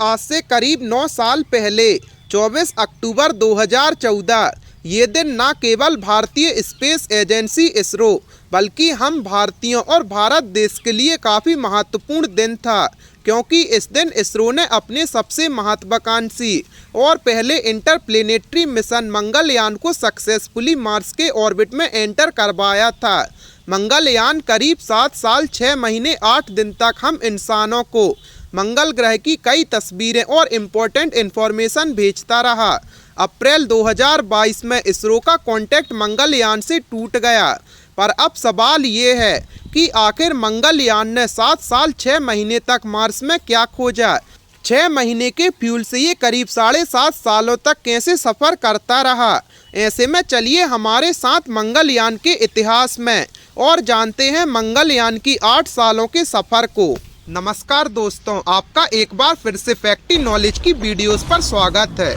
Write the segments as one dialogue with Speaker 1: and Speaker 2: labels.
Speaker 1: आज से करीब 9 साल पहले 24 अक्टूबर 2014 ये दिन न केवल भारतीय स्पेस एजेंसी इसरो बल्कि हम भारतीयों और भारत देश के लिए काफ़ी महत्वपूर्ण दिन था, क्योंकि इस दिन इसरो ने अपने सबसे महत्वाकांक्षी और पहले इंटरप्लेनेटरी मिशन मंगलयान को सक्सेसफुली मार्स के ऑर्बिट में एंटर करवाया था। मंगलयान करीब 7 साल 6 महीने 8 दिन तक हम इंसानों को मंगल ग्रह की कई तस्वीरें और इम्पोर्टेंट इन्फॉर्मेशन भेजता रहा। अप्रैल 2022 में इसरो का कॉन्टैक्ट मंगलयान से टूट गया, पर अब सवाल ये है कि आखिर मंगलयान ने 7 साल 6 महीने तक मार्स में क्या खोजा। 6 महीने के फ्यूल से ये करीब 7.5 सालों तक कैसे सफ़र करता रहा। ऐसे में चलिए हमारे साथ मंगलयान के इतिहास में और जानते हैं मंगलयान की 8 सालों के सफ़र को। नमस्कार दोस्तों, आपका एक बार फिर से फैक्टी नॉलेज की वीडियोस पर स्वागत है।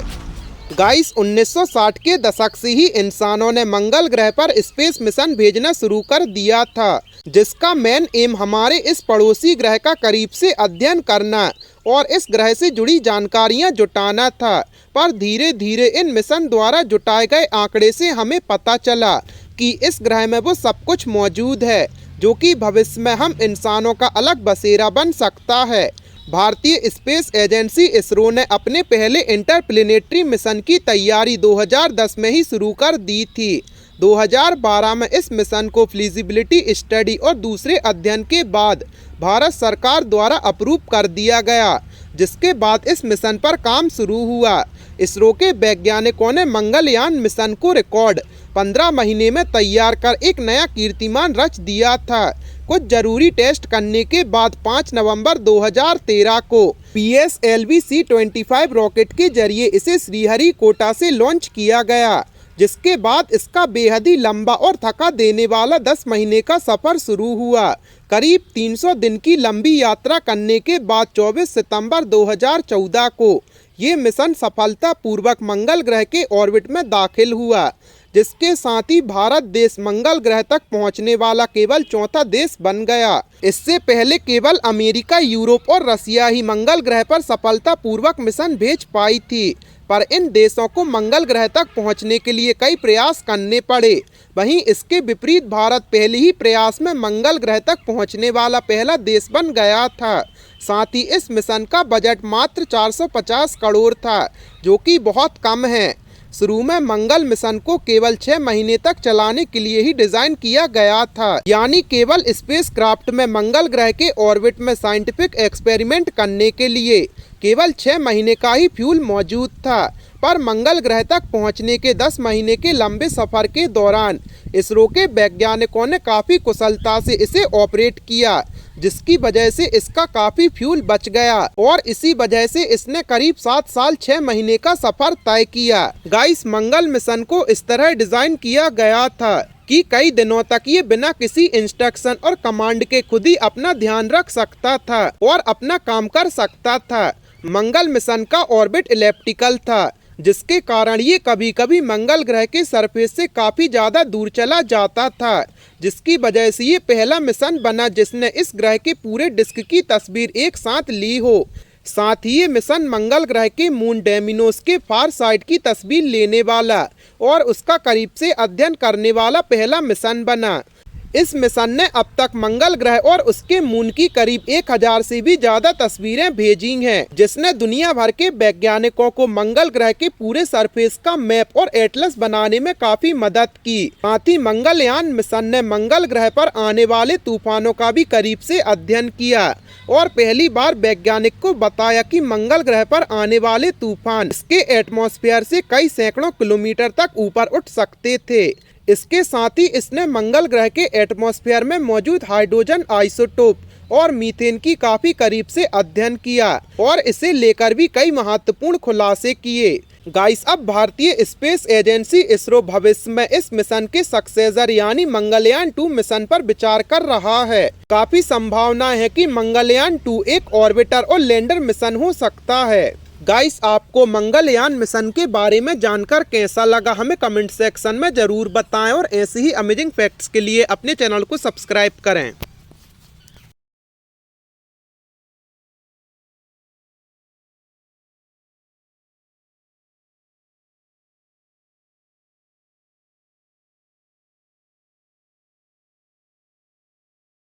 Speaker 1: गाइस, 1960 के दशक से ही इंसानों ने मंगल ग्रह पर स्पेस मिशन भेजना शुरू कर दिया था, जिसका मेन एम हमारे इस पड़ोसी ग्रह का करीब से अध्ययन करना और इस ग्रह से जुड़ी जानकारियां जुटाना था। पर धीरे धीरे इन मिशन द्वारा जुटाए गए आंकड़े से हमें पता चला कि इस ग्रह में वो सब कुछ मौजूद है जो कि भविष्य में हम इंसानों का अलग बसेरा बन सकता है। भारतीय स्पेस एजेंसी इसरो ने अपने पहले इंटरप्लेनेटरी मिशन की तैयारी 2010 में ही शुरू कर दी थी। 2012 में इस मिशन को फिजिबिलिटी स्टडी और दूसरे अध्ययन के बाद भारत सरकार द्वारा अप्रूव कर दिया गया, जिसके बाद इस मिशन पर काम शुरू हुआ। इसरो के वैज्ञानिकों ने मंगलयान मिशन को रिकॉर्ड 15 महीने में तैयार कर एक नया कीर्तिमान रच दिया था। कुछ जरूरी टेस्ट करने के बाद 5 नवंबर 2013 को PSLV C-25 रॉकेट के जरिए इसे श्रीहरिकोटा से लॉन्च किया गया, जिसके बाद इसका बेहद ही लंबा और थका देने वाला 10 महीने का सफ़र शुरू हुआ। करीब 300 दिन की लंबी यात्रा करने के बाद 24 सितंबर 2014 को ये मिशन सफलतापूर्वक मंगल ग्रह के ऑर्बिट में दाखिल हुआ, जिसके साथ ही भारत देश मंगल ग्रह तक पहुंचने वाला केवल 4था देश बन गया। इससे पहले केवल अमेरिका, यूरोप और रसिया ही मंगल ग्रह पर सफलतापूर्वक मिशन भेज पाई थी, पर इन देशों को मंगल ग्रह तक पहुंचने के लिए कई प्रयास करने पड़े। वहीं इसके विपरीत भारत पहले ही प्रयास में मंगल ग्रह तक पहुंचने वाला पहला देश बन गया था। साथ ही इस मिशन का बजट मात्र 450 करोड़ था, जो कि बहुत कम है। शुरू में मंगल मिशन को केवल 6 महीने तक चलाने के लिए ही डिजाइन किया गया था, यानी केवल स्पेसक्राफ्ट में मंगल ग्रह के ऑर्बिट में साइंटिफिक एक्सपेरिमेंट करने के लिए केवल 6 महीने का ही फ्यूल मौजूद था। पर मंगल ग्रह तक पहुंचने के 10 महीने के लंबे सफर के दौरान इसरो के वैज्ञानिकों ने काफ़ी कुशलता से इसे ऑपरेट किया, जिसकी वजह से इसका काफ़ी फ्यूल बच गया और इसी वजह से इसने करीब 7 साल 6 महीने का सफ़र तय किया। गाइस, मंगल मिशन को इस तरह डिज़ाइन किया गया था कि कई दिनों तक ये बिना किसी इंस्ट्रक्शन और कमांड के खुद ही अपना ध्यान रख सकता था और अपना काम कर सकता था। मंगल मिशन का ऑर्बिट इलिप्टिकल था, जिसके कारण ये कभी कभी मंगल ग्रह के सरफेस से काफ़ी ज़्यादा दूर चला जाता था, जिसकी वजह से ये पहला मिशन बना जिसने इस ग्रह के पूरे डिस्क की तस्वीर एक साथ ली हो। साथ ही ये मिशन मंगल ग्रह के मून डेमिनोस के फार साइड की तस्वीर लेने वाला और उसका करीब से अध्ययन करने वाला पहला मिशन बना। इस मिशन ने अब तक मंगल ग्रह और उसके मून की करीब 1000 से भी ज्यादा तस्वीरें भेजी हैं, जिसने दुनिया भर के वैज्ञानिकों को मंगल ग्रह के पूरे सरफेस का मैप और एटलस बनाने में काफी मदद की। साथ ही मंगलयान मिशन ने मंगल ग्रह पर आने वाले तूफानों का भी करीब से अध्ययन किया और पहली बार वैज्ञानिक को बताया कि मंगल ग्रह पर आने वाले तूफान इसके एटमॉस्फेयर से कई सैकड़ों किलोमीटर तक ऊपर उठ सकते थे। इसके साथ ही इसने मंगल ग्रह के एटमॉस्फेयर में मौजूद हाइड्रोजन आइसोटोप और मीथेन की काफी करीब से अध्ययन किया और इसे लेकर भी कई महत्वपूर्ण खुलासे किए। गाइस, अब भारतीय स्पेस एजेंसी इसरो भविष्य में इस मिशन के सक्सेसर यानी मंगलयान 2 मिशन पर विचार कर रहा है। काफी संभावना है कि मंगलयान 2 एक ऑर्बिटर और लैंडर मिशन हो सकता है। गाइस, आपको मंगलयान मिशन के बारे में जानकर कैसा लगा हमें कमेंट सेक्शन में जरूर बताएं और ऐसे ही अमेजिंग फैक्ट्स के लिए अपने चैनल को सब्सक्राइब करें।